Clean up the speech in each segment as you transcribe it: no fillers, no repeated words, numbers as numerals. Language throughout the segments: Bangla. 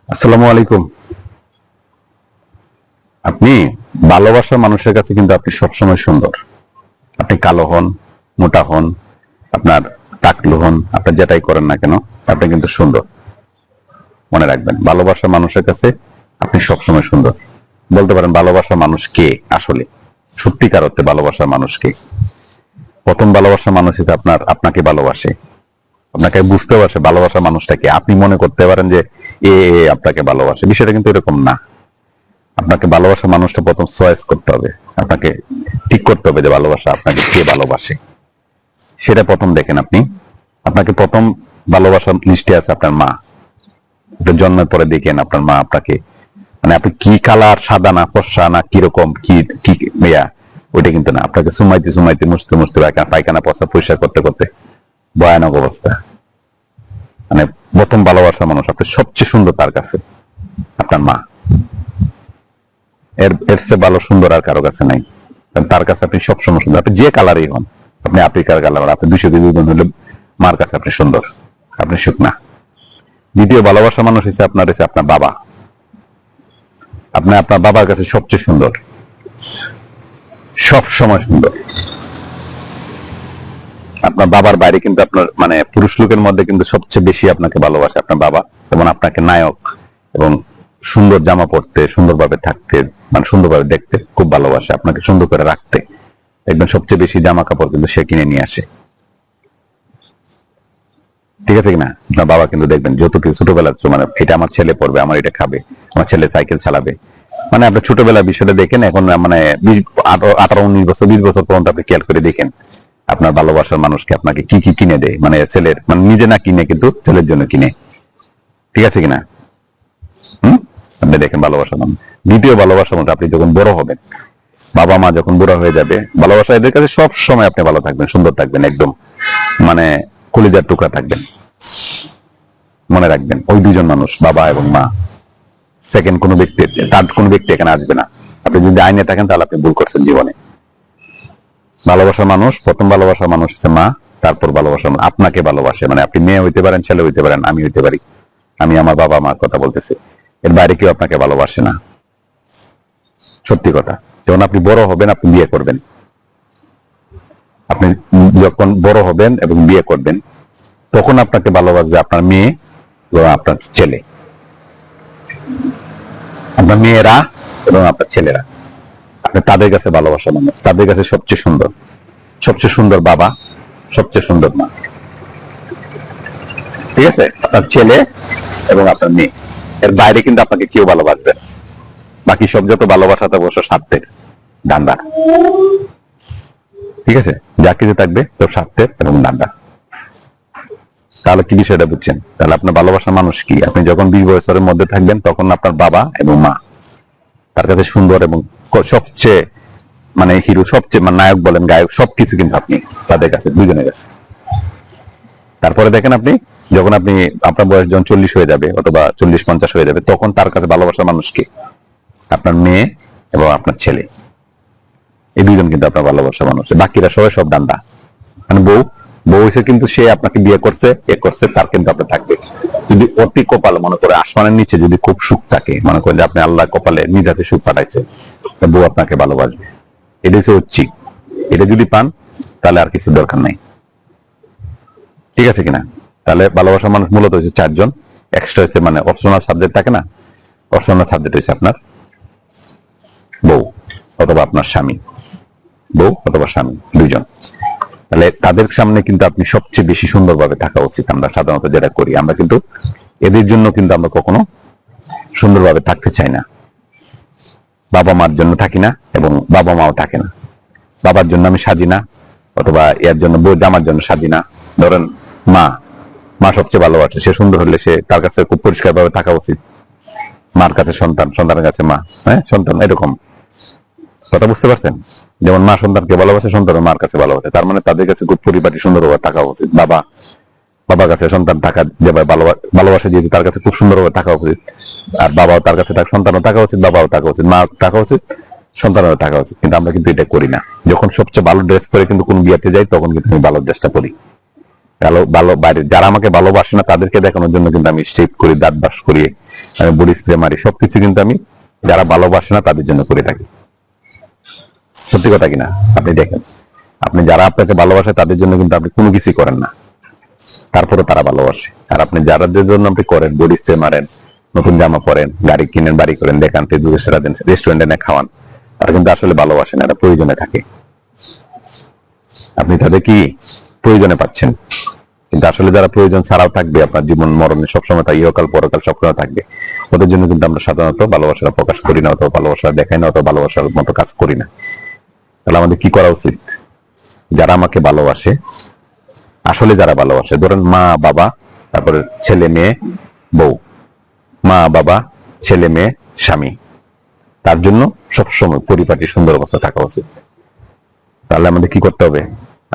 আসসালামু আলাইকুম। আপনি ভালোবাসার মানুষের কাছে কিন্তু আপনি সবসময় সুন্দর। আপনি কালো হন, মোটা হন, আপনার টাকলু হন, আপনি যেটাই করেন না কেন, আপনি কিন্তু সুন্দর। মনে রাখবেন, ভালোবাসার মানুষের কাছে আপনি সবসময় সুন্দর। বলতে পারেন ভালোবাসার মানুষ কে আসলে? সত্যিকার অর্থে ভালোবাসার মানুষ কে? প্রথম ভালোবাসার মানুষ হিসেবে আপনাকে ভালোবাসে, আপনাকে বুঝতে পারছে ভালোবাসার মানুষটাকে। আপনি মনে করতে পারেন যে আপনাকে ভালোবাসে, বিষয়টা কিন্তু এরকম না। আপনাকে ভালোবাসার মানুষটা প্রথম চয়েস করতে হবে, আপনাকে ঠিক করতে হবে যে ভালোবাসা আপনাকে কে ভালোবাসে, সেটা প্রথম দেখেন আপনি। আপনাকে প্রথম ভালোবাসার লিস্টে আছে আপনার মা। জন্মের পরে দেখেন আপনার মা আপনাকে, মানে আপনি কি কালার, সাদা না ফর্সা না কিরকম কি কি মেয়া, ওইটা কিন্তু না। আপনাকে সুমাইতে সুমাইতে মুছতে মুছতে পায়খানা পচা পরিষ্কার করতে করতে ভয়ানক অবস্থা। মানে প্রথম ভালোবাসার মানুষ আপনি সবচেয়ে সুন্দর তার কাছে আপনার মা। এর এর চেয়ে ভালো সুন্দর আর কারো কাছে নাই। তার কাছে আপনি সবসময় সুন্দর, আপনি যে কালারই হন। আপনি আফ্রিকার কালার, আপনি 200 গুণ হলে মার কাছে আপনি সুন্দর, আপনি শুকনা। দ্বিতীয় ভালোবাসা মানুষ হচ্ছে আপনার বাবা। আপনি আপনার বাবার কাছে সবচেয়ে সুন্দর, সব সময় সুন্দর। আপনার বাবার বাইরে কিন্তু আপনার মানে পুরুষ লোকের মধ্যে কিন্তু সবচেয়ে বেশি আপনাকে ভালোবাসে আপনার বাবা, এবং আপনাকে নায়ক এবং সুন্দর জামা পরতে, সুন্দরভাবে থাকতে, মানে সুন্দরভাবে দেখতে খুব ভালোবাসে, আপনাকে সুন্দর করে রাখতে। দেখবেন সবচেয়ে বেশি জামা কাপড় কিন্তু সে কিনে নিয়ে আসে। ঠিক আছে কিনা? আপনার বাবা কিন্তু দেখবেন যত কিছু ছোটবেলা, মানে এটা আমার ছেলে পড়বে, আমার এটা খাবে, আমার ছেলে সাইকেল চালাবে, মানে আপনার ছোটবেলার বিষয়টা দেখেন। এখন মানে 18, 19 বছর, 20 বছর পর্যন্ত আপনি খেয়াল করে দেখেন আপনার ভালোবাসার মানুষকে আপনাকে কি কি কিনে দেয়, মানে ছেলের, মানে নিজে না কিনে কিন্তু ছেলের জন্য কিনে। ঠিক আছে কিনা? আপনি দেখেন ভালোবাসার মানুষ। দ্বিতীয় ভালোবাসার মানুষ আপনি যখন বড় হবেন, বাবা মা যখন বুড়া হয়ে যাবে, ভালোবাসা এদের কাছে সব সময় আপনি ভালো থাকবেন, সুন্দর থাকবেন, একদম মানে কলিজার টুকরা থাকবেন। মনে রাখবেন, ওই দুজন মানুষ, বাবা এবং মা, সেকেন্ড কোনো ব্যক্তি, থার্ড কোনো ব্যক্তি এখানে আসবে না। আপনি যদি আইনে থাকেন তাহলে আপনি ভুল করছেন জীবনে। ভালোবাসার মানুষ, প্রথম ভালোবাসার মানুষ হচ্ছে মা, তারপর ভালোবাসার মানুষ আপনাকে ভালোবাসে। মানে আপনি মেয়ে হইতে পারেন, ছেলে হইতে পারেন, আমি হইতে পারি, আমি আমার বাবা মার কথা বলতেছি, এর বাইরে কেউ আপনাকে ভালোবাসে না। সত্যি কথা। যখন আপনি বড় হবেন, আপনি বিয়ে করবেন, আপনি যখন বড় হবেন এবং বিয়ে করবেন, তখন আপনাকে ভালোবাসবে আপনার মেয়ে এবং আপনার ছেলে, আপনার মেয়েরা এবং আপনার ছেলেরা। আপনি তাদের কাছে ভালোবাসা মানুষ, তাদের কাছে সবচেয়ে সুন্দর, সবচেয়ে সুন্দর বাবা, সবচেয়ে সুন্দর মা। ঠিক আছে? আপনার ছেলে এবং আপনার মেয়ে, এর বাইরে কিন্তু আপনাকে কেউ ভালোবাসবে না। বাকি সব যত ভালোবাসা তা অবশ্য স্বার্থের দান্দা। ঠিক আছে? যা কিছু থাকবে সব স্বার্থের এবং দান্দা। তাহলে কি বিষয়টা বুঝছেন? তাহলে আপনার ভালোবাসার মানুষ কি? আপনি যখন 20 বছরের মধ্যে থাকবেন, তখন আপনার বাবা এবং মা তার কাছে সুন্দর এবং সবচেয়ে মানে হিরো, সবচেয়ে মানে নায়ক বলেন, গায়ক, সবকিছু কিন্তু আপনি তাদের কাছে, দুজনের কাছে। তারপরে দেখেন আপনি যখন আপনার বয়স যখন 40 হয়ে যাবে, অথবা 40-50 হয়ে যাবে, তখন তার কাছে ভালোবাসার মানুষ কি? আপনার মেয়ে এবং আপনার ছেলে। এই দুজন কিন্তু আপনার ভালোবাসার মানুষ। বাকিরা সবাই সব ডান্ডা। মানে বউ, বউ হয়েছে কিন্তু সে আপনাকে বিয়ে করছে, এ করছে, তার কিন্তু আপনার থাকবে। যদি অতি কপাল, মনে করে আসমানের নিচে যদি খুব সুখ থাকে, মনে করেন যে আপনি আল্লাহ কপালে নিজ হাতে সুখ পাঠাইছে, বউ আপনাকে ভালোবাসবে। এটা হচ্ছে ঐচ্ছিক। এটা যদি পান তাহলে আর কিছু দরকার নাই। ঠিক আছে কিনা? তাহলে ভালোবাসার মানুষ মূলত হচ্ছে 4 জন। এক্সট্রা হচ্ছে মানে অপশনাল সাবজেক্ট থাকে না, অপশনাল সাবজেক্ট হচ্ছে আপনার বউ অথবা আপনার স্বামী, বউ অথবা স্বামী, 2 জন। তাহলে তাদের সামনে কিন্তু আপনি সবচেয়ে বেশি সুন্দরভাবে থাকা উচিত। আমরা সাধারণত যেটা করি, আমরা কিন্তু এদের জন্য কিন্তু আমরা কখনো সুন্দরভাবে থাকতে চাই না। বাবা মার জন্য থাকি না এবং বাবা মাও থাকে না। বাবার জন্য আমি সাজি না, অথবা এর জন্য বউ জামার জন্য সাজি না। ধরেন মা, মা সবচেয়ে ভালোবাসে, সে সুন্দর হলে সে তার কাছে খুব পরিষ্কার ভাবে থাকা উচিত। মার কাছে সন্তান, সন্তানের কাছে মা, হ্যাঁ সন্তান, এরকম। কথা বুঝতে পারছেন? যেমন মা সন্তানকে ভালোবাসে, সন্তান মার কাছে ভালোবাসে, তার মানে তাদের কাছে খুব পরিপাটি সুন্দরভাবে থাকা উচিত। বাবা বাবার কাছে সন্তান থাকা যেভাবে ভালোবাসা দিয়ে তার কাছে খুব সুন্দরভাবে থাকা উচিত। আর বাবাও তার কাছে সন্তানও থাকা উচিত, বাবাও থাকা উচিত, মা থাকা উচিত, সন্তানেরও থাকা উচিত। কিন্তু আমরা কিন্তু এটা করি না। যখন সবচেয়ে ভালো ড্রেস পরে কিন্তু কোন বিয়েতে যাই, তখন কিন্তু আমি ভালো ড্রেসটা পরি। ভালো ভালো বাইরে যারা আমাকে ভালোবাসে না তাদেরকে দেখানোর জন্য কিন্তু আমি শেভ করি, দাঁত ব্রাশ করি, আমি বডি স্প্রে মারি, সবকিছু কিন্তু আমি যারা ভালোবাসে না তাদের জন্য করে থাকি। সত্যি কথা কিনা? আপনি দেখেন, আপনি যারা আপনাকে ভালোবাসে তাদের জন্য কিন্তু আপনি কোনো কিছুই করেন না, তারপরে তারা ভালোবাসে। আর আপনি যাদের জন্য আপনি করেন, বডি স্প্রে মারেন, নতুন জামা পরেন, গাড়ি কিনেন, বাড়ি করেন, দেখান, দূরে সেরা দেন, রেস্টুরেন্টে না খাওয়ান, তারা কিন্তু আসলে ভালোবাসেন, এটা প্রয়োজনে থাকে। আপনি তাদের কি প্রয়োজনে পাচ্ছেন, কিন্তু আসলে যারা প্রয়োজন ছাড়াও থাকবে আপনার জীবন মরণে সবসময়, তাই ইহকাল পরকাল সবসময় থাকবে, ওদের জন্য কিন্তু আমরা সাধারণত ভালোবাসাটা প্রকাশ করি না, অথবা ভালোবাসা দেখাই না, অথবা ভালোবাসার মতো কাজ করি না। তাহলে আমাদের কি করা উচিত? যারা আমাকে ভালোবাসে, আসলে যারা ভালোবাসে, ধরেন মা বাবা, তারপরে ছেলে মেয়ে বউ, মা বাবা ছেলে মেয়ে স্বামী, তার জন্য সবসময় পরিপাটি সুন্দর অবস্থা থাকা উচিত। তাহলে আমাদের কি করতে হবে?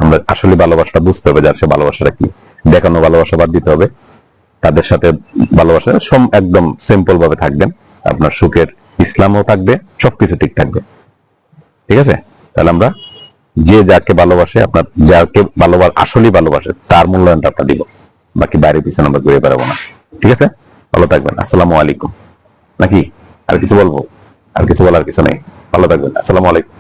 আমরা আসলে ভালোবাসাটা বুঝতে হবে, যার সে ভালোবাসাটা কি, দেখানো ভালোবাসা বাদ দিতে হবে। তাদের সাথে ভালোবাসা একদম সিম্পল ভাবে থাকবেন, আপনার সুখের ইসলামও থাকবে, সবকিছু ঠিক থাকবে। ঠিক আছে? তাহলে আমরা যে যাকে ভালোবাসে, আপনার যাকে আসলেই ভালোবাসে, তার মূল্যায়নটা আপনার দিব, বাকি বাইরে পিছনে আমরা ঘুরে বেড়াবো না। ঠিক আছে? ভালো থাকবেন। আসসালামু আলাইকুম। নাকি আর কিছু বলবো? আর কিছু বলার কিছু নেই। ভালো থাকবেন। আসসালামু আলাইকুম।